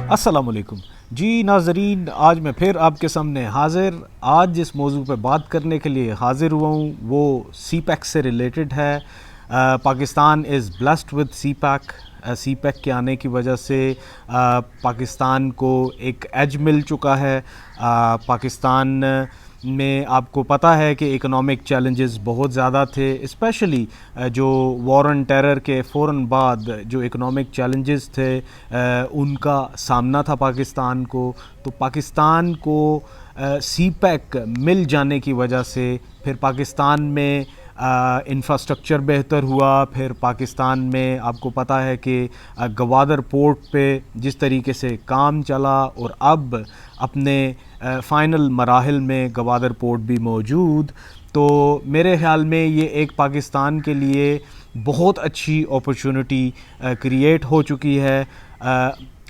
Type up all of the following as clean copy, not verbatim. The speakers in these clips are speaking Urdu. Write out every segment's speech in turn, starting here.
السلام علیکم جی ناظرین، آج میں پھر آپ کے سامنے حاضر. آج جس موضوع پہ بات کرنے کے لیے حاضر ہوا ہوں وہ سی پیک سے ریلیٹڈ ہے. Pakistan is blessed with CPEC. CPEC کے آنے کی وجہ سے پاکستان کو ایک ایج مل چکا ہے. پاکستان میں آپ کو پتہ ہے کہ اکنامک چیلنجز بہت زیادہ تھے، اسپیشلی جو وار آن ٹیرر کے فوراً بعد جو اکنامک چیلنجز تھے ان کا سامنا تھا پاکستان کو. تو پاکستان کو سی پیک مل جانے کی وجہ سے پھر پاکستان میں انفراسٹرکچر بہتر ہوا. پھر پاکستان میں آپ کو پتہ ہے کہ گوادر پورٹ پہ جس طریقے سے کام چلا اور اب اپنے فائنل مراحل میں گوادر پورٹ بھی موجود. تو میرے خیال میں یہ ایک پاکستان کے لیے بہت اچھی اپرچونٹی کریٹ ہو چکی ہے.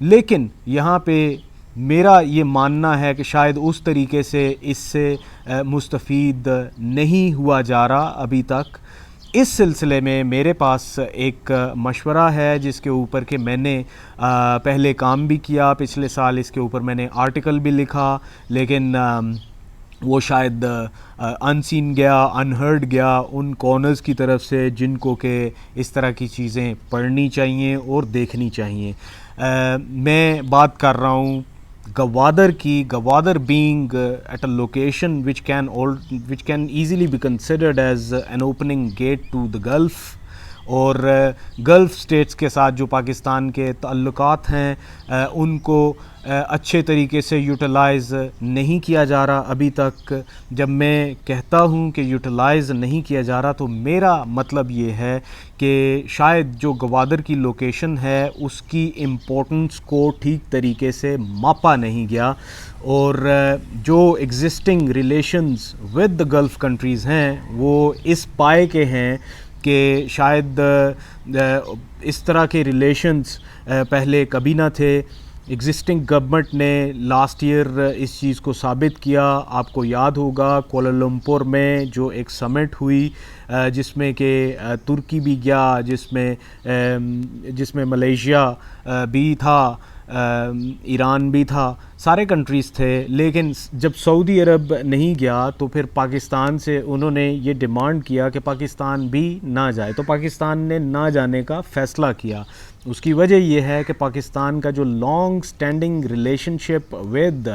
لیکن یہاں پہ میرا یہ ماننا ہے کہ شاید اس طریقے سے اس سے مستفید نہیں ہوا جا رہا ابھی تک. اس سلسلے میں میرے پاس ایک مشورہ ہے جس کے اوپر کہ میں نے پہلے کام بھی کیا. پچھلے سال اس کے اوپر میں نے آرٹیکل بھی لکھا، لیکن وہ شاید ان سین گیا، ان ہرڈ گیا ان کارنرز کی طرف سے جن کو کہ اس طرح کی چیزیں پڑھنی چاہیے اور دیکھنی چاہیے. میں بات کر رہا ہوں گوادر کی. Gwadar being at a location which can easily be considered as an opening gate to the Gulf. اور گلف سٹیٹس کے ساتھ جو پاکستان کے تعلقات ہیں ان کو اچھے طریقے سے یوٹیلائز نہیں کیا جا رہا ابھی تک. جب میں کہتا ہوں کہ یوٹیلائز نہیں کیا جا رہا تو میرا مطلب یہ ہے کہ شاید جو گوادر کی لوکیشن ہے اس کی امپورٹنس کو ٹھیک طریقے سے ماپا نہیں گیا، اور جو existing relations with the golf countries ہیں وہ اس پائے کے ہیں کہ شاید اس طرح کے ریلیشنز پہلے کبھی نہ تھے. ایگزسٹنگ گورنمنٹ نے لاسٹ ایئر اس چیز کو ثابت کیا. آپ کو یاد ہوگا کوالالمپور میں جو ایک سمٹ ہوئی جس میں کہ ترکی بھی گیا، جس میں ملیشیا بھی تھا، ایران بھی تھا، سارے کنٹریز تھے. لیکن جب سعودی عرب نہیں گیا تو پھر پاکستان سے انہوں نے یہ ڈیمانڈ کیا کہ پاکستان بھی نہ جائے. تو پاکستان نے نہ جانے کا فیصلہ کیا. اس کی وجہ یہ ہے کہ پاکستان کا جو long standing relationship with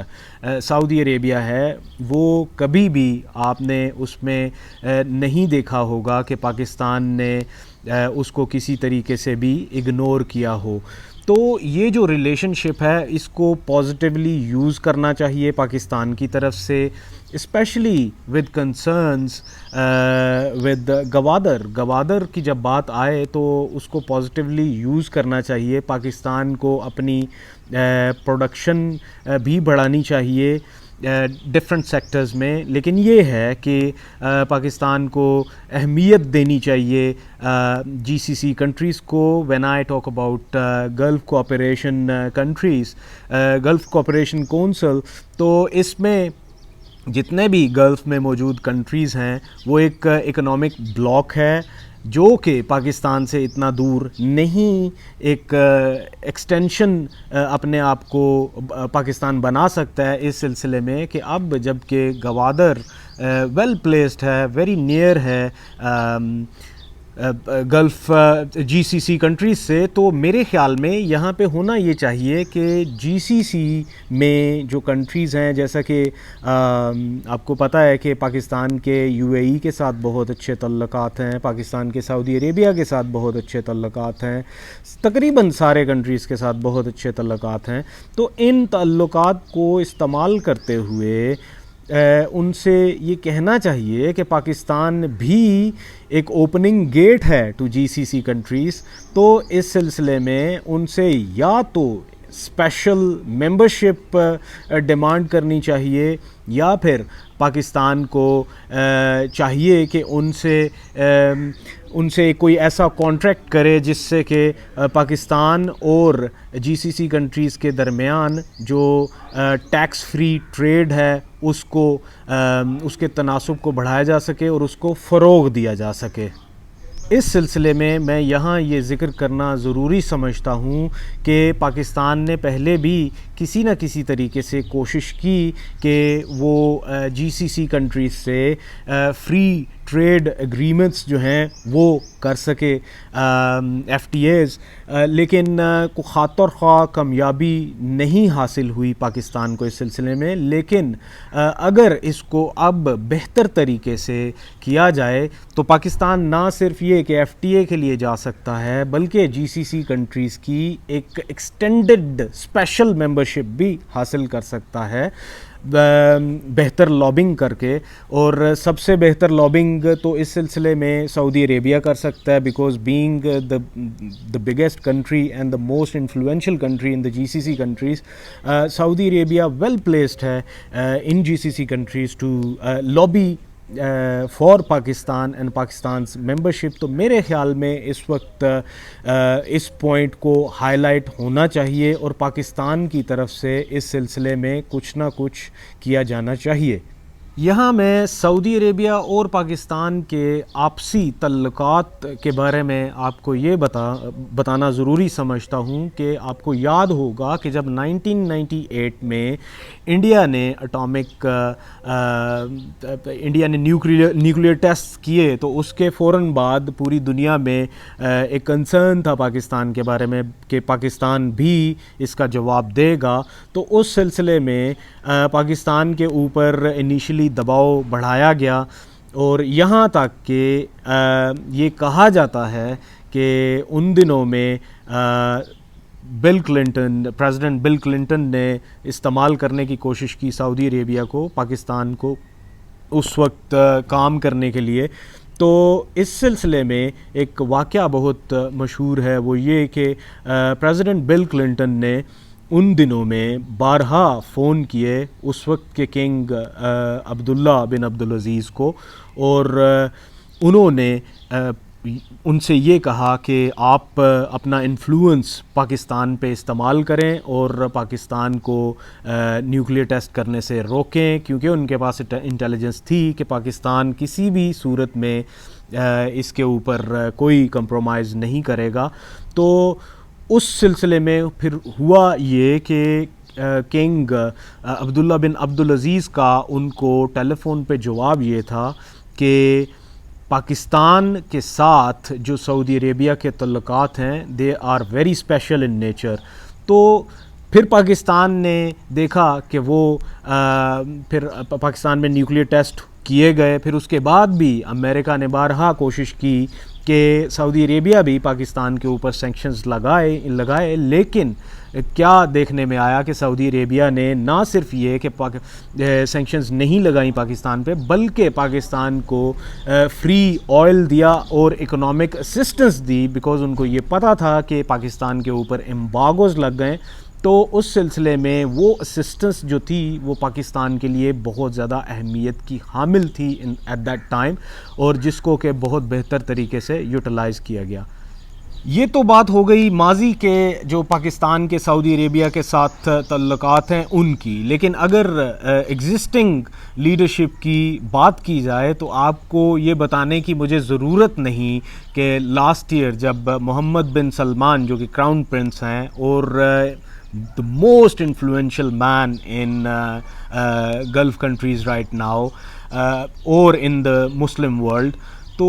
Saudi Arabia ہے وہ کبھی بھی آپ نے اس میں نہیں دیکھا ہوگا کہ پاکستان نے اس کو کسی طریقے سے بھی اگنور کیا ہو. تو یہ جو ریلیشن شپ ہے اس کو پازیٹیولی یوز کرنا چاہیے پاکستان کی طرف سے، specially with concerns with Gwadar کی جب بات آئے تو اس کو پازیٹیولی یوز کرنا چاہیے. پاکستان کو اپنی پروڈکشن بھی بڑھانی چاہیے ڈفرینٹ سیکٹرز میں، لیکن یہ ہے کہ پاکستان کو اہمیت دینی چاہیے جی سی سی کنٹریز کو. When I talk about golf cooperation countries, golf Cooperation council, تو اس میں جتنے بھی گلف میں موجود کنٹریز ہیں وہ ایک اکنامک بلاک ہے جو کہ پاکستان سے اتنا دور نہیں. ایک ایکسٹینشن اپنے آپ کو پاکستان بنا سکتا ہے اس سلسلے میں کہ اب جب کہ گوادر ویل پلیسڈ ہے، ویری نیئر ہے گلف جی سی سی کنٹریز سے، تو میرے خیال میں یہاں پہ ہونا یہ چاہیے کہ جی سی سی میں جو کنٹریز ہیں، جیسا کہ آپ کو پتہ ہے کہ پاکستان کے یو اے ای کے ساتھ بہت اچھے تعلقات ہیں، پاکستان کے سعودی عربیہ کے ساتھ بہت اچھے تعلقات ہیں، تقریباً سارے کنٹریز کے ساتھ بہت اچھے تعلقات ہیں. تو ان تعلقات کو استعمال کرتے ہوئے ان سے یہ کہنا چاہیے کہ پاکستان بھی ایک اوپننگ گیٹ ہے to G C C countries. تو اس سلسلے میں ان سے یا تو اسپیشل ممبرشپ ڈیمانڈ کرنی چاہیے یا پھر پاکستان کو چاہیے کہ ان سے کوئی ایسا کانٹریکٹ کرے جس سے کہ پاکستان اور جی سی سی کنٹریز کے درمیان جو ٹیکس فری ٹریڈ ہے اس کے تناسب کو بڑھایا جا سکے اور اس کو فروغ دیا جا سکے. اس سلسلے میں یہاں یہ ذکر کرنا ضروری سمجھتا ہوں کہ پاکستان نے پہلے بھی کسی نہ کسی طریقے سے کوشش کی کہ وہ جی سی سی کنٹریز سے فری ٹریڈ ایگریمنٹس جو ہیں وہ کر سکے، ایف ٹی ایز، لیکن خاطر خواہ کامیابی نہیں حاصل ہوئی پاکستان کو اس سلسلے میں. لیکن اگر اس کو اب بہتر طریقے سے کیا جائے تو پاکستان نہ صرف یہ کہ ایف ٹی اے کے لیے جا سکتا ہے بلکہ جی سی سی کنٹریز کی ایک ایکسٹینڈڈ اسپیشل ممبرشپ بھی حاصل کر سکتا ہے بہتر لابنگ کر کے. اور سب سے بہتر لابنگ تو اس سلسلے میں سعودی عربیہ کر سکتا ہے، because being the biggest country and the most influential country in the G C C countries, Saudi Arabia well placed ہے in G C C countries to lobby for Pakistan and Pakistan's membership. تو میرے خیال میں اس وقت اس پوائنٹ کو ہائی لائٹ ہونا چاہیے اور پاکستان کی طرف سے اس سلسلے میں کچھ نہ کچھ کیا جانا چاہیے. یہاں میں سعودی عربیہ اور پاکستان کے آپسی تعلقات کے بارے میں آپ کو یہ بتانا ضروری سمجھتا ہوں کہ آپ کو یاد ہوگا کہ جب 1998 میں انڈیا نے نیوکلیئر ٹیسٹ کیے تو اس کے فوراً بعد پوری دنیا میں ایک کنسرن تھا پاکستان کے بارے میں کہ پاکستان بھی اس کا جواب دے گا. تو اس سلسلے میں پاکستان کے اوپر انیشلی دباؤ بڑھایا گیا اور یہاں تک کہ یہ کہا جاتا ہے کہ ان دنوں میں پریزیڈنٹ بل کلنٹن نے استعمال کرنے کی کوشش کی سعودی عربیہ کو پاکستان کو اس وقت کام کرنے کے لیے. تو اس سلسلے میں ایک واقعہ بہت مشہور ہے، وہ یہ کہ پریزیڈنٹ بل کلنٹن نے ان دنوں میں بارہا فون کیے اس وقت کے کنگ عبداللہ بن عبدالعزیز کو، اور انہوں نے ان سے یہ کہا کہ آپ اپنا انفلوئنس پاکستان پہ استعمال کریں اور پاکستان کو نیوکلیئر ٹیسٹ کرنے سے روکیں، کیونکہ ان کے پاس انٹیلیجنس تھی کہ پاکستان کسی بھی صورت میں اس کے اوپر کوئی کمپرومائز نہیں کرے گا. تو اس سلسلے میں پھر ہوا یہ کہ کنگ عبداللہ بن عبدالعزیز کا ان کو ٹیلی فون پہ جواب یہ تھا کہ پاکستان کے ساتھ جو سعودی عربیہ کے تعلقات ہیں they are very special in nature. تو پھر پاکستان نے دیکھا کہ وہ پھر پاکستان میں نیوکلیئر ٹیسٹ کیے گئے. پھر اس کے بعد بھی امریکہ نے بارہا کوشش کی کہ سعودی عربیہ بھی پاکستان کے اوپر سینکشنز لگائے، لیکن کیا دیکھنے میں آیا کہ سعودی عربیہ نے نہ صرف یہ کہ سینکشنز نہیں لگائیں پاکستان پہ، بلکہ پاکستان کو فری آئل دیا اور اکنامک اسسٹنس دی، بیکاز ان کو یہ پتہ تھا کہ پاکستان کے اوپر امبارگوز لگ گئے. تو اس سلسلے میں وہ اسسٹنس جو تھی وہ پاکستان کے لیے بہت زیادہ اہمیت کی حامل تھی ایٹ دیٹ ٹائم، اور جس کو کہ بہت بہتر طریقے سے یوٹیلائز کیا گیا. یہ تو بات ہو گئی ماضی کے جو پاکستان کے سعودی عربیہ کے ساتھ تعلقات ہیں ان کی. لیکن اگر ایگزسٹنگ لیڈرشپ کی بات کی جائے تو آپ کو یہ بتانے کی مجھے ضرورت نہیں کہ لاسٹ ایئر جب محمد بن سلمان جو کہ کراؤن پرنس ہیں اور the most influential man in Gulf countries right now or in the Muslim world, تو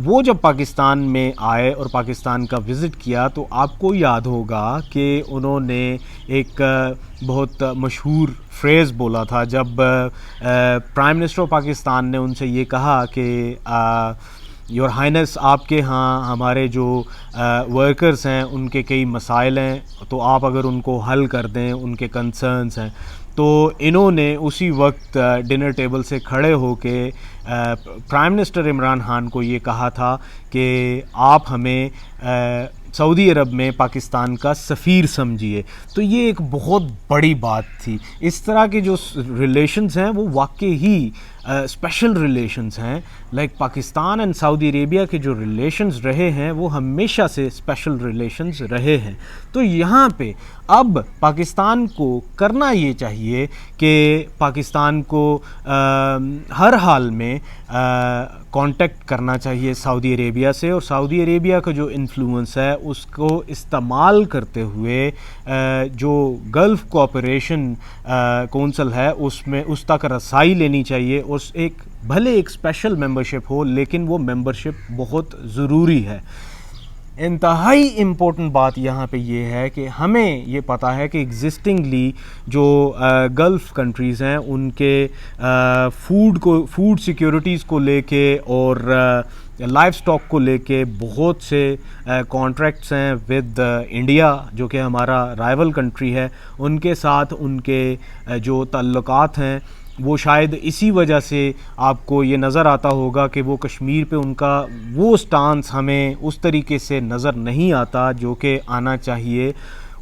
وہ جب پاکستان میں آئے اور پاکستان کا وزٹ کیا تو آپ کو یاد ہوگا کہ انہوں نے ایک بہت مشہور فریز بولا تھا جب پرائم منسٹر آف پاکستان نے ان سے یہ کہا کہ یور ہائنس آپ کے ہاں ہمارے جو ورکرز ہیں ان کے کئی مسائل ہیں، تو آپ اگر ان کو حل کر دیں، ان کے کنسرنز ہیں. تو انہوں نے اسی وقت ڈنر ٹیبل سے کھڑے ہو کے پرائم منسٹر عمران خان کو یہ کہا تھا کہ آپ ہمیں سعودی عرب میں پاکستان کا سفیر سمجھیے. تو یہ ایک بہت بڑی بات تھی. اس طرح کے جو ریلیشنز ہیں وہ واقعی ہی اسپیشل ریلیشنز ہیں. لائک پاکستان اینڈ سعودی عربیہ کے جو ریلیشنز رہے ہیں وہ ہمیشہ سے اسپیشل ریلیشنز رہے ہیں. تو یہاں پہ اب پاکستان کو کرنا یہ چاہیے کہ پاکستان کو ہر حال میں کانٹیکٹ کرنا چاہیے سعودی عربیہ سے، اور سعودی عربیہ کا جو انفلوئنس ہے اس کو استعمال کرتے ہوئے جو گلف کوآپریشن کونسل ہے اس تک رسائی لینی چاہیے، اس بھلے ایک اسپیشل ممبرشپ ہو لیکن وہ ممبرشپ بہت ضروری ہے۔ انتہائی امپورٹنٹ بات یہاں پہ یہ ہے کہ ہمیں یہ پتہ ہے کہ ایگزسٹنگلی جو گلف کنٹریز ہیں ان کے فوڈ سیکیورٹیز کو لے کے اور لائف سٹاک کو لے کے بہت سے کانٹریکٹس ہیں ود انڈیا، جو کہ ہمارا رائیول کنٹری ہے، ان کے ساتھ ان کے جو تعلقات ہیں وہ شاید اسی وجہ سے آپ کو یہ نظر آتا ہوگا کہ وہ کشمیر پہ ان کا وہ سٹانس ہمیں اس طریقے سے نظر نہیں آتا جو کہ آنا چاہیے۔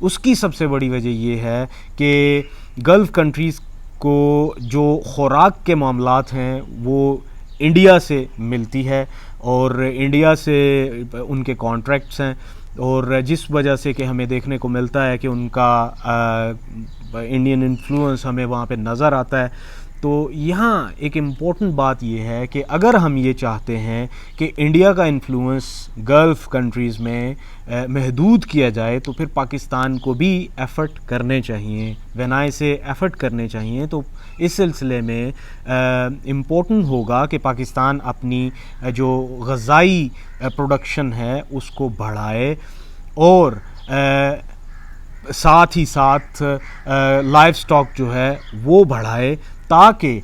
اس کی سب سے بڑی وجہ یہ ہے کہ گلف کنٹریز کو جو خوراک کے معاملات ہیں وہ انڈیا سے ملتی ہے، اور انڈیا سے ان کے کانٹریکٹس ہیں، اور جس وجہ سے کہ ہمیں دیکھنے کو ملتا ہے کہ ان کا انڈین انفلوئنس ہمیں وہاں پہ نظر آتا ہے۔ تو یہاں ایک امپورٹنٹ بات یہ ہے کہ اگر ہم یہ چاہتے ہیں کہ انڈیا کا انفلوئنس گلف کنٹریز میں محدود کیا جائے تو پھر پاکستان کو بھی ایفرٹ کرنے چاہیے، وینائے سے ایفرٹ کرنے چاہیے۔ تو اس سلسلے میں امپورٹنٹ ہوگا کہ پاکستان اپنی جو غذائی پروڈکشن ہے اس کو بڑھائے، اور ساتھ ہی ساتھ لائف سٹاک جو ہے وہ بڑھائے، تاکہ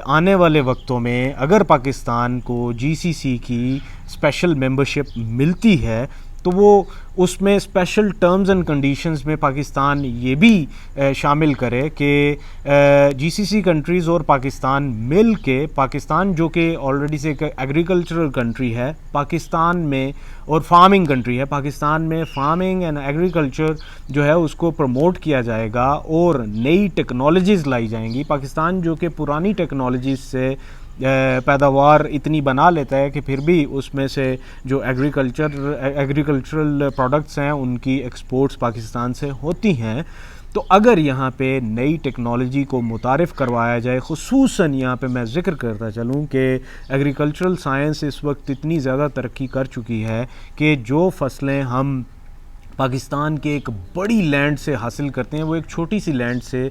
آنے والے وقتوں میں اگر پاکستان کو جی سی سی کی اسپیشل ممبرشپ ملتی ہے تو وہ اس میں اسپیشل ٹرمز اینڈ کنڈیشنز میں پاکستان یہ بھی شامل کرے کہ جی سی سی کنٹریز اور پاکستان مل کے، پاکستان جو کہ آلریڈی سے ایک ایگریکلچرل کنٹری ہے، پاکستان میں اور فارمنگ کنٹری ہے، پاکستان میں فارمنگ اینڈ ایگریکلچر جو ہے اس کو پروموٹ کیا جائے گا اور نئی ٹیکنالوجیز لائی جائیں گی۔ پاکستان جو کہ پرانی ٹیکنالوجیز سے پیداوار اتنی بنا لیتا ہے کہ پھر بھی اس میں سے جو ایگریکلچرل پروڈکٹس ہیں ان کی ایکسپورٹس پاکستان سے ہوتی ہیں۔ تو اگر یہاں پہ نئی ٹیکنالوجی کو متعارف کروایا جائے، خصوصاً یہاں پہ میں ذکر کرتا چلوں کہ ایگریکلچرل سائنس اس وقت اتنی زیادہ ترقی کر چکی ہے کہ جو فصلیں ہم پاکستان کے ایک بڑی لینڈ سے حاصل کرتے ہیں وہ ایک چھوٹی سی لینڈ سے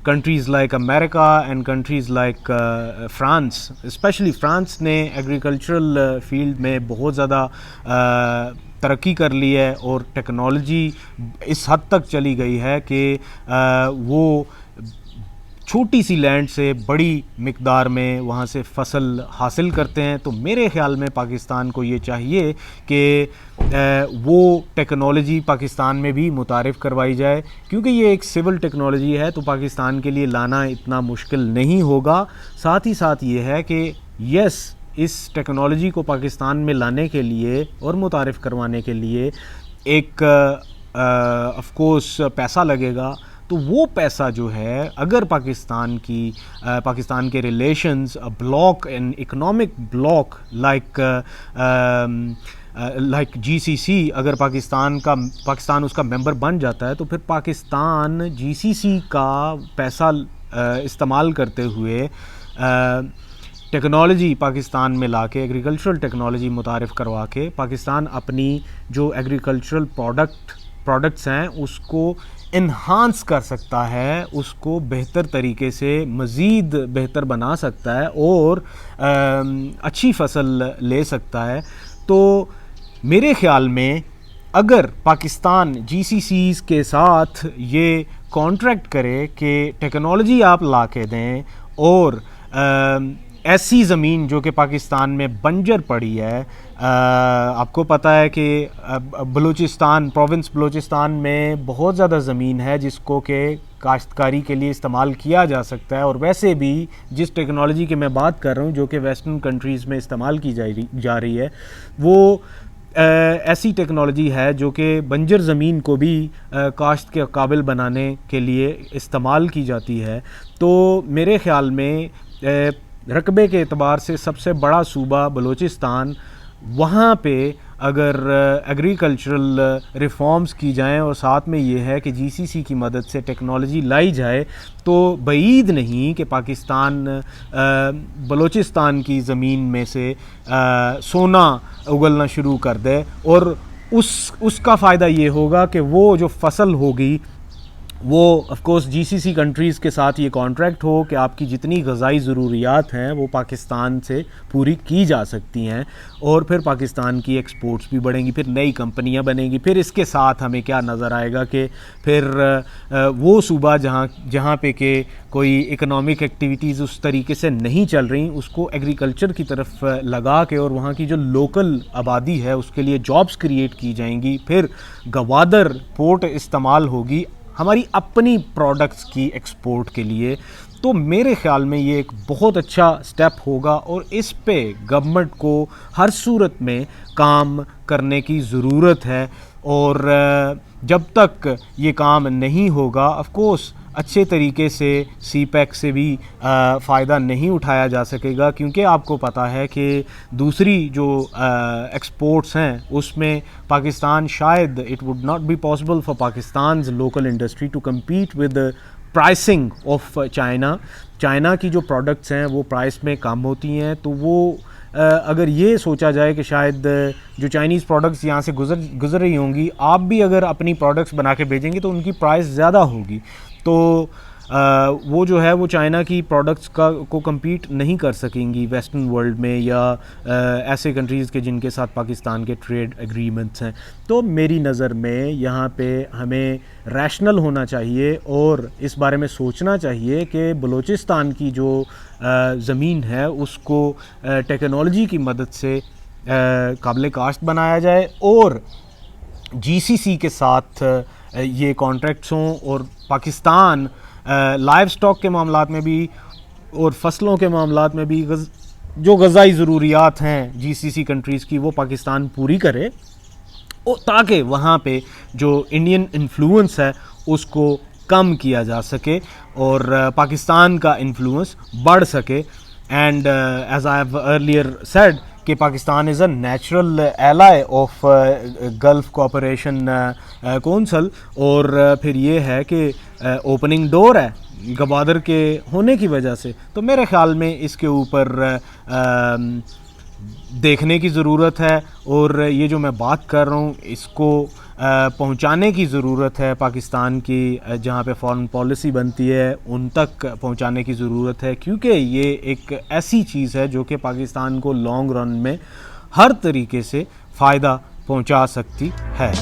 countries like America and countries like France, specially France نے ایگریکلچرل فیلڈ میں بہت زیادہ ترقی کر لی ہے، اور ٹیکنالوجی اس حد تک چلی گئی ہے کہ وہ چھوٹی سی لینڈ سے بڑی مقدار میں وہاں سے فصل حاصل کرتے ہیں۔ تو میرے خیال میں پاکستان کو یہ چاہیے کہ وہ ٹیکنالوجی پاکستان میں بھی متعارف کروائی جائے، کیونکہ یہ ایک سول ٹیکنالوجی ہے تو پاکستان کے لیے لانا اتنا مشکل نہیں ہوگا۔ ساتھ ہی ساتھ یہ ہے کہ یس، اس ٹیکنالوجی کو پاکستان میں لانے کے لیے اور متعارف کروانے کے لیے ایک آف کورس پیسہ لگے گا، تو وہ پیسہ جو ہے اگر پاکستان کے relations bloc and economic bloc like G C C, اگر پاکستان اس کا ممبر بن جاتا ہے تو پھر پاکستان جی سی سی کا پیسہ استعمال کرتے ہوئے ٹیکنالوجی پاکستان میں لا کے، ایگریکلچرل ٹیکنالوجی متعارف کروا کے، پاکستان اپنی جو ایگریکلچرل پروڈکٹس ہیں اس کو انہانس کر سکتا ہے، اس کو بہتر طریقے سے مزید بہتر بنا سکتا ہے اور اچھی فصل لے سکتا ہے۔ تو میرے خیال میں اگر پاکستان جی سی سیز کے ساتھ یہ کانٹریکٹ کرے کہ ٹیکنالوجی آپ لا کے دیں، اور ایسی زمین جو کہ پاکستان میں بنجر پڑی ہے، آپ کو پتہ ہے کہ پروونس بلوچستان میں بہت زیادہ زمین ہے جس کو کہ کاشتکاری کے لیے استعمال کیا جا سکتا ہے، اور ویسے بھی جس ٹیکنالوجی کی میں بات کر رہا ہوں جو کہ ویسٹرن کنٹریز میں استعمال کی جا رہی ہے، وہ ایسی ٹیکنالوجی ہے جو کہ بنجر زمین کو بھی کاشت کے قابل بنانے کے لیے استعمال کی جاتی ہے۔ تو میرے خیال میں رقبے کے اعتبار سے سب سے بڑا صوبہ بلوچستان، وہاں پہ اگر ایگریکلچرل ریفارمز کی جائیں اور ساتھ میں یہ ہے کہ جی سی سی کی مدد سے ٹیکنالوجی لائی جائے تو بعید نہیں کہ پاکستان بلوچستان کی زمین میں سے سونا اگلنا شروع کر دے، اور اس کا فائدہ یہ ہوگا کہ وہ جو فصل ہوگی وہ of course G C C countries کے ساتھ یہ کانٹریکٹ ہو کہ آپ کی جتنی غذائی ضروریات ہیں وہ پاکستان سے پوری کی جا سکتی ہیں، اور پھر پاکستان کی ایکسپورٹس بھی بڑھیں گی، پھر نئی کمپنیاں بنیں گی. پھر اس کے ساتھ ہمیں کیا نظر آئے گا کہ پھر وہ صوبہ جہاں پہ کہ کوئی اکنامک ایکٹیویٹیز اس طریقے سے نہیں چل رہی، اس کو ایگریکلچر کی طرف لگا کے اور وہاں کی جو لوکل آبادی ہے اس کے لیے جابس کریٹ کی جائیں گی. پھر گوادر پورٹ استعمال ہوگی ہماری اپنی پروڈکٹس کی ایکسپورٹ کے لیے. تو میرے خیال میں یہ ایک بہت اچھا سٹیپ ہوگا، اور اس پہ گورنمنٹ کو ہر صورت میں کام کرنے کی ضرورت ہے. اور جب تک یہ کام نہیں ہوگا آف کورس اچھے طریقے سے سی پیک سے بھی فائدہ نہیں اٹھایا جا سکے گا، کیونکہ آپ کو پتہ ہے کہ دوسری جو ایکسپورٹس ہیں اس میں پاکستان شاید it would not be possible for Pakistan's local industry to compete with pricing of China کی جو پروڈکٹس ہیں وہ پرائس میں کم ہوتی ہیں. تو وہ اگر یہ سوچا جائے کہ شاید جو چائنیز پروڈکٹس یہاں سے گزر رہی ہوں گی، آپ بھی اگر اپنی پروڈکٹس بنا کے بھیجیں گے تو ان کی پرائس زیادہ ہوگی، تو وہ جو ہے وہ چائنا کی پروڈکٹس کو کمپیٹ نہیں کر سکیں گی ویسٹرن ورلڈ میں یا ایسے کنٹریز کے جن کے ساتھ پاکستان کے ٹریڈ ایگریمنٹس ہیں. تو میری نظر میں یہاں پہ ہمیں ریشنل ہونا چاہیے اور اس بارے میں سوچنا چاہیے کہ بلوچستان کی جو زمین ہے اس کو ٹیکنالوجی کی مدد سے قابل کاشت بنایا جائے، اور جی سی سی کے ساتھ یہ کانٹریکٹس ہوں، اور پاکستان لائف سٹاک کے معاملات میں بھی اور فصلوں کے معاملات میں بھی جو غذائی ضروریات ہیں جی سی سی کنٹریز کی وہ پاکستان پوری کرے، تاکہ وہاں پہ جو انڈین انفلوئنس ہے اس کو کم کیا جا سکے اور پاکستان کا انفلوئنس بڑھ سکے. And as I have earlier said کہ Pakistan is a natural ally of Gulf Cooperation Council, اور پھر یہ ہے کہ اوپننگ ڈور ہے گوادر کے ہونے کی وجہ سے. تو میرے خیال میں اس کے اوپر دیکھنے کی ضرورت ہے، اور یہ جو میں بات کر رہا ہوں اس کو پہنچانے کی ضرورت ہے پاکستان کی جہاں پہ فارن پالیسی بنتی ہے ان تک پہنچانے کی ضرورت ہے، کیونکہ یہ ایک ایسی چیز ہے جو کہ پاکستان کو لانگ رن میں ہر طریقے سے فائدہ پہنچا سکتی ہے.